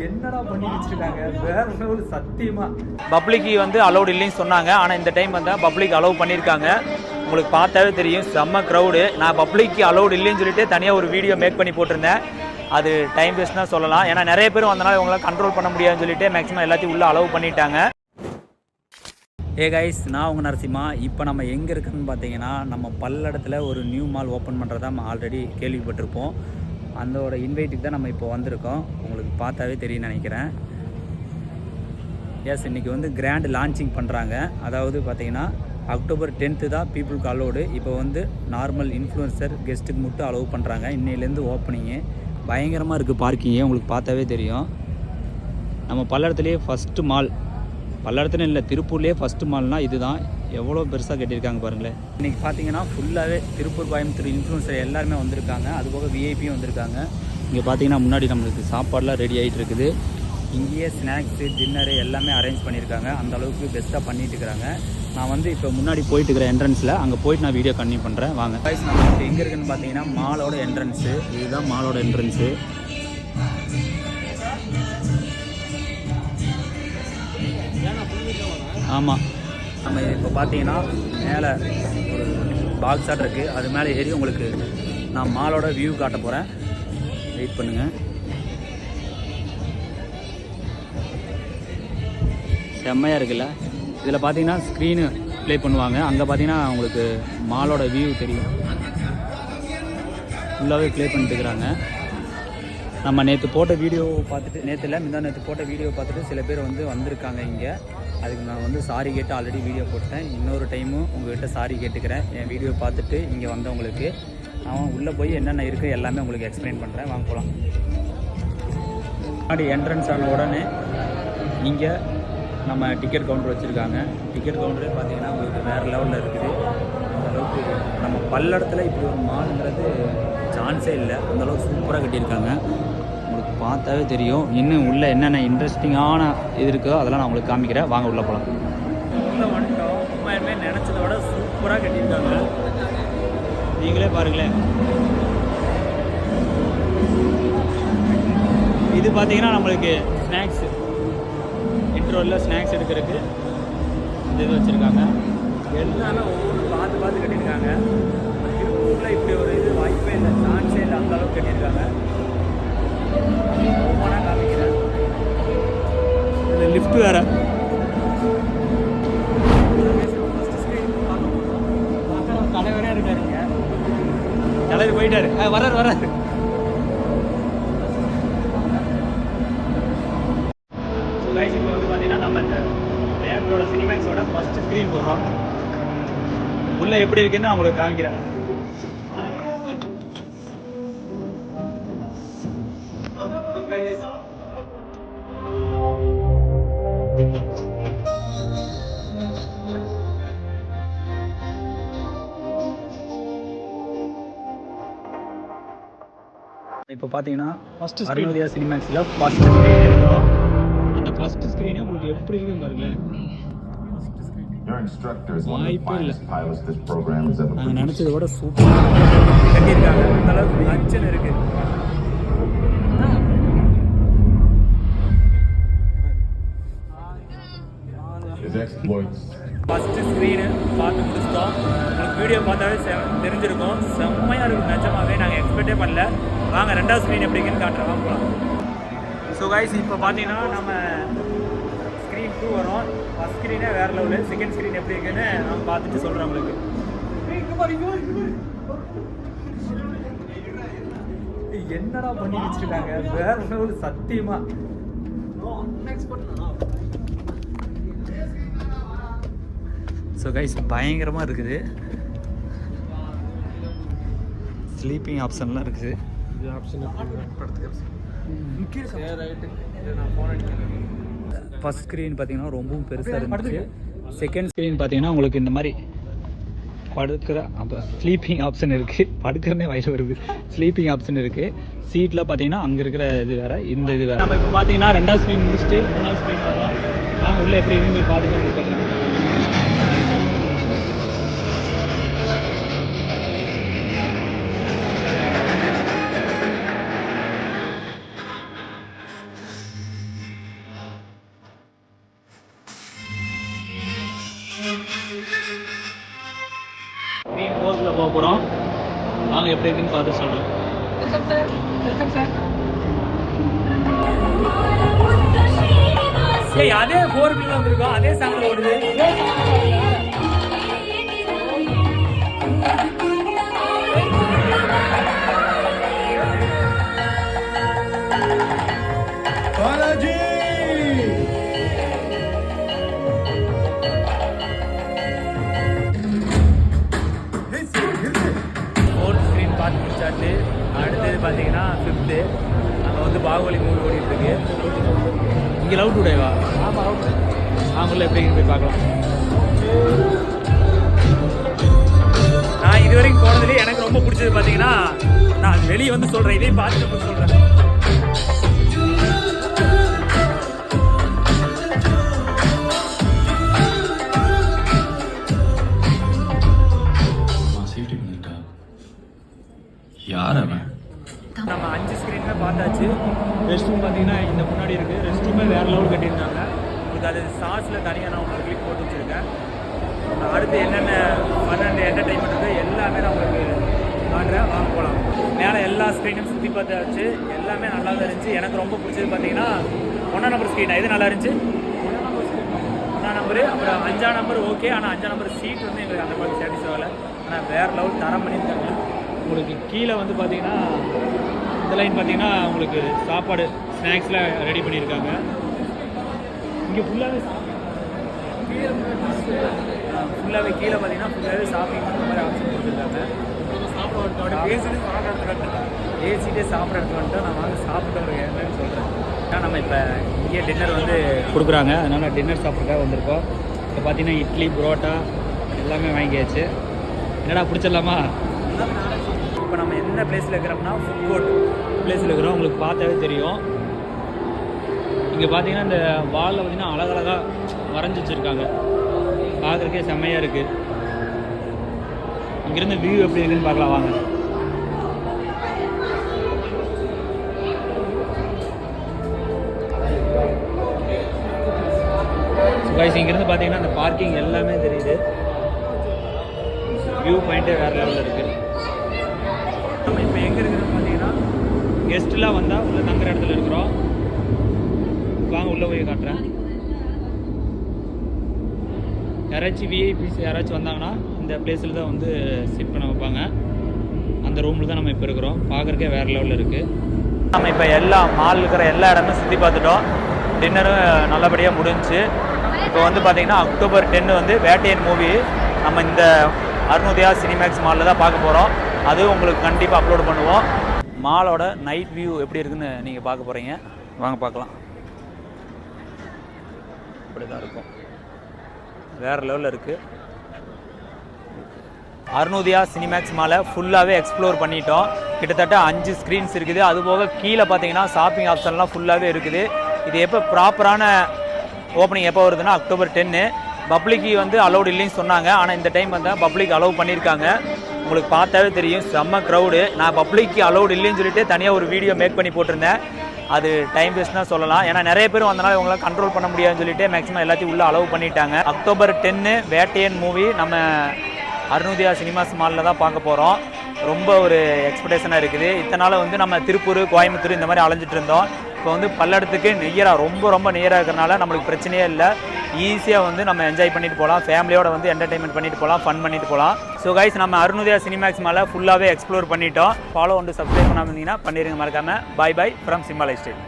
என்னடா பண்ணி வச்சிருக்காங்க வேற ஒரு சத்தியமா. பப்ளிக்கு வந்து அலௌட் இல்லைன்னு சொன்னாங்க, ஆனால் இந்த டைம் வந்து பப்ளிக் அலோவ் பண்ணியிருக்காங்க. உங்களுக்கு பார்த்தாவே தெரியும் செம்ம க்ரௌடு. நான் பப்ளிக்கு அலௌட் இல்லைன்னு சொல்லிட்டு தனியாக ஒரு வீடியோ மேக் பண்ணி போட்டிருந்தேன். அது டைம் வேஸ்ட் தான் சொல்லலாம். ஏன்னா நிறைய பேர் வந்தனால இவங்களாம் கண்ட்ரோல் பண்ண முடியாதுன்னு சொல்லிட்டு மேக்ஸிமம் எல்லாத்தையும் உள்ளே அலோவ் பண்ணிட்டாங்க. ஏ கைஸ், நான் உங்கள் நரசிம்மா. இப்போ நம்ம எங்கே இருக்குன்னு பார்த்தீங்கன்னா, நம்ம பல்லடத்தில் ஒரு நியூ மால் ஓப்பன் பண்ணுறதா நம்ம ஆல்ரெடி கேள்விப்பட்டிருப்போம். அதோட இன்வைட்டுக்கு தான் நம்ம இப்போ வந்திருக்கோம். உங்களுக்கு பார்த்தாவே தெரியும்னு நினைக்கிறேன். எஸ், இன்றைக்கி வந்து கிராண்ட் லான்ச்சிங் பண்ணுறாங்க. அதாவது பார்த்தீங்கன்னா அக்டோபர் 10th தான் பீப்புளுக்கு அலோடு. இப்போ வந்து நார்மல் இன்ஃப்ளூயன்சர் கெஸ்ட்டுக்கு மட்டும் அலோவ் பண்ணுறாங்க. இன்னையிலேருந்து ஓப்பனிங்கு பயங்கரமாக இருக்குது. பார்க்கிங்கே உங்களுக்கு பார்த்தாவே தெரியும். நம்ம பல்லடத்துலேயே ஃபஸ்ட்டு மால், பல்லடத்துல இல்லை திருப்பூர்லேயே ஃபஸ்ட்டு மால்னால் இது தான். எவ்வளோ பெருசாக கட்டியிருக்காங்க பாருங்களேன். இன்றைக்கி பார்த்தீங்கன்னா ஃபுல்லாகவே திருப்பூர் கோயம்புத்தூர் இன்ஃப்ளூயன்சர் எல்லாருமே வந்திருக்காங்க. அதுபோக விஐபியும் வந்திருக்காங்க. இங்கே பார்த்தீங்கன்னா முன்னாடி நம்மளுக்கு சாப்பாடெலாம் ரெடி ஆகிட்டு இருக்குது. இங்கேயே ஸ்நாக்ஸு டின்னரு எல்லாமே அரேஞ்ச் பண்ணியிருக்காங்க. அந்த அளவுக்கு பெஸ்ட்டாக பண்ணிட்டு இருக்கிறாங்க. நான் வந்து இப்போ முன்னாடி போயிட்டு இருக்கிற என்ட்ரன்ஸில் அங்கே போயிட்டு நான் வீடியோ கண்டினியூ பண்ணுறேன். வாங்க கைஸ், நம்ம இப்போ எங்கே இருக்குன்னு பார்த்தீங்கன்னா மாலோட என்ட்ரன்ஸு. இதுதான் மாலோட என்ட்ரன்ஸு. ஆமாம், நம்ம இப்போ பார்த்தீங்கன்னா மேலே ஒரு பாக்ஸ் ஆட் இருக்குது. அது மேலே ஏறி உங்களுக்கு நான் மாலோட வியூ காட்ட போகிறேன். வெயிட் பண்ணுங்கள். செம்மையாக இருக்குல்ல. இதில் பார்த்தீங்கன்னா ஸ்க்ரீனு ப்ளே பண்ணுவாங்க. அங்கே பார்த்தீங்கன்னா உங்களுக்கு மாலோட வியூ தெரியும். ஃபுல்லாகவே ப்ளே பண்ணிட்டு இருக்கிறாங்க. நம்ம நேற்று போட்ட வீடியோ பார்த்துட்டு, நேற்று போட்ட வீடியோ பார்த்துட்டு சில பேர் வந்து வந்திருக்காங்க இங்கே. அதுக்கு நான் வந்து சாரி கேட்டு ஆல்ரெடி வீடியோ போட்டேன். இன்னொரு டைமும் உங்கள்கிட்ட சாரி கேட்டுக்கிறேன். என் வீடியோ பார்த்துட்டு இங்கே வந்தவங்களுக்கு அவன் உள்ளே போய் என்னென்ன இருக்குது எல்லாமே உங்களுக்கு எக்ஸ்பிளைன் பண்ணுறேன். வாங்க போகலாம். முன்னாடி என்ட்ரன்ஸ் ஆன உடனே இங்கே நம்ம டிக்கெட் கவுண்டர் வச்சுருக்காங்க. டிக்கெட் கவுண்டரே பார்த்தீங்கன்னா உங்களுக்கு வேறு லெவலில் இருக்குது. அந்தளவுக்கு நம்ம பல்லடத்தில் இப்படி ஒரு மால்ங்கிறது சான்ஸே இல்லை. அந்தளவுக்கு சூப்பராக கட்டியிருக்காங்க. உங்களுக்கு பார்த்தாவே தெரியும். இன்னும் உள்ளே என்னென்ன இன்ட்ரெஸ்டிங்கான இது இருக்கோ அதெல்லாம் நான் உங்களுக்கு காமிக்கிறேன். வாங்க உள்ளே போகலாம். உள்ளே வந்துட்டோம். உண்மையுமே நினச்சதை விட சூப்பராக கட்டியிருக்காங்க. நீங்களே பாருங்களேன். இது பார்த்தீங்கன்னா நம்மளுக்கு ஸ்நாக்ஸு, இன்ட்ரோவில் ஸ்நாக்ஸ் எடுக்கிறதுக்கு இந்த இது வச்சுருக்காங்க. எல்லாமே ஒவ்வொரு பார்த்து கட்டியிருக்காங்க. திருப்பூரில் இப்படி ஒரு இது வாய்ப்பே இல்லை, சான்ஸே இல்லை. அந்த அளவுக்கு கட்டியிருக்காங்க. ஒவ்வொன்றா காமிக்கிறேன். இந்த லிஃப்ட் வேறு. தலைவரே இருக்காருங்க. தலைவர் போயிட்டாரு. வராரு. இப்போ வந்து பார்த்தீங்கன்னா நம்ம இந்த பேங்களோட சினிமேக்ஸோட ஃபஸ்ட்டு ஸ்க்ரீன் போடுறோம். உள்ளே எப்படி இருக்குன்னு நான் உங்களுக்கு காமிக்கிறேன். இப்போ பார்த்தீங்கன்னா ஃபஸ்ட்டு அருணோதயா சினிமேக்ஸில் ஃபஸ்ட்டு ஸ்க்ரீன் இருக்கும். அந்த ஃபஸ்ட்டு ஸ்க்ரீனே உங்களுக்கு எப்படி இருக்குன்னு பாருங்களேன். வாய்ப்பே இல்லை. நாங்கள் நினச்சதை விட சூப்பராக கட்டியிருக்காங்க. அந்தளவுக்கு அச்சன் இருக்குது. ஃபஸ்ட்டு ஸ்க்ரீனு பார்த்து முடிச்சிட்டோம். உங்களுக்கு வீடியோ பார்த்தாவே தெரிஞ்சிருக்கும். செம்மையாக இருக்கும். நிஜமாகவே நாங்கள் எக்ஸ்பெக்டே பண்ணல. வாங்க ரெண்டாவது ஸ்க்ரீன் எப்படிங்கன்னு காட்டுறேன். வாங்க போகலாம். ஸோ கைஸ், இப்போ பார்த்தீங்கன்னா நம்ம ஸ்க்ரீன் 2 வரும். ஃபஸ்ட் ஸ்க்ரீனே வேறு லெவலு. செகண்ட் ஸ்க்ரீன் எப்படி இருக்குன்னு நம்ம பார்த்துட்டு சொல்கிறோம் உங்களுக்கு. என்னடா பண்ணி வச்சுருக்காங்க வேறு லெவலு சத்தியமாக. ஸோ கைஸ், பயங்கரமாக இருக்குது. ஸ்லீப்பிங் ஆப்ஷன்லாம் இருக்குது. ஃபஸ்ட் ஸ்க்ரீன் பார்த்தீங்கன்னா ரொம்பவும் பெருசாக இருந்துச்சு. செகண்ட் ஸ்க்ரீன் பார்த்தீங்கன்னா உங்களுக்கு இந்த மாதிரி படுக்கிற அப்போ ஸ்லீப்பிங் ஆப்ஷன் இருக்குது. படுக்கிறனே வயசு வருது. ஸ்லீப்பிங் ஆப்ஷன் இருக்குது. சீட்டில் பார்த்தீங்கன்னா அங்கே இருக்கிற இது வேறு, இந்த இது வேறு. நம்ம இப்போ பார்த்தீங்கன்னா ரெண்டாவது ஸ்க்ரீன் முடிச்சுட்டு மூணாவது ஸ்க்ரீன் வரோம். நாங்கள் உள்ளே எப்படி இருந்து பார்த்துட்டு. எப்படி இருக்குன்னு பார்த்து சொல்கிறேன். ஏய் அதே 4 வந்துருக்கோம், அதே சாங்கில் ஓடுது. அடுத்தது பார்த்தீங்கன்னா 5th அங்கே வந்து பாகுபலி மூவி ஓடிட்டு இருக்கு. இங்கே லவ் டுடேவா? ஆமாம் லவ் டுடே. அவங்கள எப்படின்னு போய் பார்க்கலாம். நான் இது வரைக்கும் போனதுலேயே எனக்கு ரொம்ப பிடிச்சது பார்த்தீங்கன்னா, நான் வெளியே வந்து சொல்கிறேன், இதையும் பார்த்துட்டு சொல்கிறேன். யார் அவன்? நம்ம 5 ஸ்க்ரீனுமே பார்த்தாச்சு. ரெஸ்ட் ரூம் பார்த்தீங்கன்னா இந்த முன்னாடி இருக்குது. ரெஸ்ட் ரூமே வேறு லெவல் கட்டியிருந்தாங்க. உங்களுக்கு அது சார்ஜில் தனியாக நான் உங்களுக்கு கிளிக் போட்டு வச்சுருக்கேன். அடுத்து என்னென்ன 12 என்டர்டைன்மெண்ட் இருக்குது எல்லாமே நான் உங்களுக்கு காட்டுறேன், வாங்க போகலாம். மேலே எல்லா ஸ்க்ரீனும் சுற்றி பார்த்தாச்சு, எல்லாமே நல்லா தான் இருந்துச்சு. எனக்கு ரொம்ப பிடிச்சது பார்த்தீங்கன்னா 1ஆம் நம்பர் ஸ்க்ரீன். இது நல்லா இருந்துச்சு. 1ஆம் நம்பரு, அப்புறம் 5ஆம் நம்பர் ஓகே. ஆனால் 5ஆம் நம்பர் சீட் வந்து எங்களுக்கு அந்த மாதிரி சாட்டிஸ்ஃபை ஆகலை. ஆனால் வேறு லெவல் தரம் பண்ணியிருக்காங்க. உங்களுக்கு கீழே வந்து பார்த்தீங்கன்னா இந்த லைன் பார்த்தீங்கன்னா உங்களுக்கு சாப்பாடு ஸ்நாக்ஸ்லாம் ரெடி பண்ணியிருக்காங்க. இங்கே ஃபுல்லாகவே கீழே பார்த்தீங்கன்னா ஃபுல்லாகவே ஷாப்பிங் பண்ணுற மாதிரி ஆப்ஷன் கொடுத்துருக்காங்க. ஏசிட்டே சாப்பிட்ற இடத்துல வந்துட்டு நான் வாங்க சாப்பிட்டு ஒரு என்னன்னு சொல்கிறேன். ஏன்னா நம்ம இப்போ இங்கே டின்னர் வந்து கொடுக்குறாங்க, அதனால் டின்னர் சாப்பிட்றதுக்காக வந்திருக்கோம். இப்போ பார்த்தீங்கன்னா இட்லி புரோட்டா எல்லாமே வாங்கியாச்சு. என்னடா பிடிச்சிடலாமா? இப்போ நம்ம என்ன பிளேஸில் இருக்கிறோம்னா ஃபுட் கோர்ட் பிளேஸில் இருக்கிறோம். உங்களுக்கு பார்த்தாவே தெரியும். இங்கே பார்த்தீங்கன்னா இந்த வாலில் பார்த்தீங்கன்னா அழகழகாக வரைஞ்சி வச்சுருக்காங்க. பார்க்குறக்கே செம்மையாக இருக்குது. இங்கேருந்து வியூ எப்படி இருக்குன்னு பார்க்கலாம் வாங்க. கைஸ் இங்கேருந்து பார்த்தீங்கன்னா அந்த பார்க்கிங் எல்லாமே தெரியுது. வியூ பாயிண்ட்டே வேறு லெவலில் இருக்குது. நம்ம இப்போ எங்கே இருக்கிறோம் பார்த்தீங்கன்னா கெஸ்ட்லாம் வந்தால் உள்ள தங்குற இடத்துல இருக்கிறோம். வாங்க உள்ளே போய் காட்டுறேன். யாராச்சும் விஐபிஸ் யாராச்சும் வந்தாங்கன்னா இந்த பிளேஸில் தான் வந்து சிட் பண்ண வைப்பாங்க. அந்த ரூமில் தான் நம்ம இப்போ இருக்கிறோம். பார்க்குறக்கே வேறு லெவலில் இருக்குது. நம்ம இப்போ எல்லா மால் இருக்கிற எல்லா இடமும் சுற்றி பார்த்துட்டோம். டின்னரும் நல்லபடியாக முடிஞ்சிச்சு. இப்போ வந்து பார்த்திங்கன்னா அக்டோபர் 10 வந்து வேட்டையன் மூவி நம்ம இந்த அருணோதயா சினிமேக்ஸ் மாலில் தான் பார்க்க போகிறோம். அதுவும் உங்களுக்கு கண்டிப்பாக அப்லோட் பண்ணுவோம். மாலோட நைட் வியூ எப்படி இருக்குன்னு நீங்கள் பார்க்க போகிறீங்க, வாங்க பார்க்கலாம். இப்படி தான் இருக்கும், வேறு லெவலில் இருக்குது. அருணோதயா சினிமேக்ஸ் மாலை ஃபுல்லாகவே எக்ஸ்ப்ளோர் பண்ணிட்டோம். கிட்டத்தட்ட 5 ஸ்க்ரீன்ஸ் இருக்குது. அதுபோக கீழே பார்த்தீங்கன்னா ஷாப்பிங் ஆப்ஷன்லாம் ஃபுல்லாகவே இருக்குது. இது எப்போ ப்ராப்பரான ஓப்பனிங் எப்போ வருதுன்னா அக்டோபர் 10. பப்ளிக்கு வந்து அலௌட் இல்லைன்னு சொன்னாங்க, ஆனால் இந்த டைம் வந்து பப்ளிக் அலோவ் பண்ணியிருக்காங்க. உங்களுக்கு பார்த்தாவே தெரியும், செம்ம க்ரௌடு. நான் பப்ளிக்கு அலௌட் இல்லைன்னு சொல்லிட்டு தனியாக ஒரு வீடியோ மேக் பண்ணி போட்டிருந்தேன். அது டைம் வேஸ்ட் தான் சொல்லலாம். ஏன்னா நிறைய பேர் வந்தனால இவங்களாம் கண்ட்ரோல் பண்ண முடியாதுன்னு சொல்லிட்டு மேக்ஸிமம் எல்லாத்தையும் உள்ளே அலோவ் பண்ணிட்டாங்க. அக்டோபர் 10 வேட்டையன் மூவி நம்ம அருணோதயா சினிமாஸ் மாலில் தான் பார்க்க போகிறோம். ரொம்ப ஒரு எக்ஸ்பெக்டேஷனாக இருக்குது. இத்தனால வந்து நம்ம திருப்பூர் கோயம்புத்தூர் இந்த மாதிரி அலைஞ்சிட்டு இருந்தோம். இப்போ வந்து பல்லடத்துக்கு நியராக ரொம்ப நியராக இருக்கிறனால நம்மளுக்கு பிரச்சனையே இல்லை. ஈஸியாக வந்து நம்ம என்ஜாய் பண்ணிட்டு போகலாம். ஃபேமிலியோட வந்து என்டர்டைன்மெண்ட் பண்ணிட்டு போகலாம், ஃபன் பண்ணிட்டு போகலாம். ஸோ கைஸ் நம்ம அருணோதயா சினிமேக்ஸ் மேலே ஃபுல்லாகவே எக்ஸ்ப்ளோர் பண்ணிட்டோம். ஃபாலோ வந்து சப்ஸ்கிரைப் பண்ணாமல் இருந்தீங்கன்னா பண்ணிடுங்க மறக்காமல். Bye bye from Simma life style.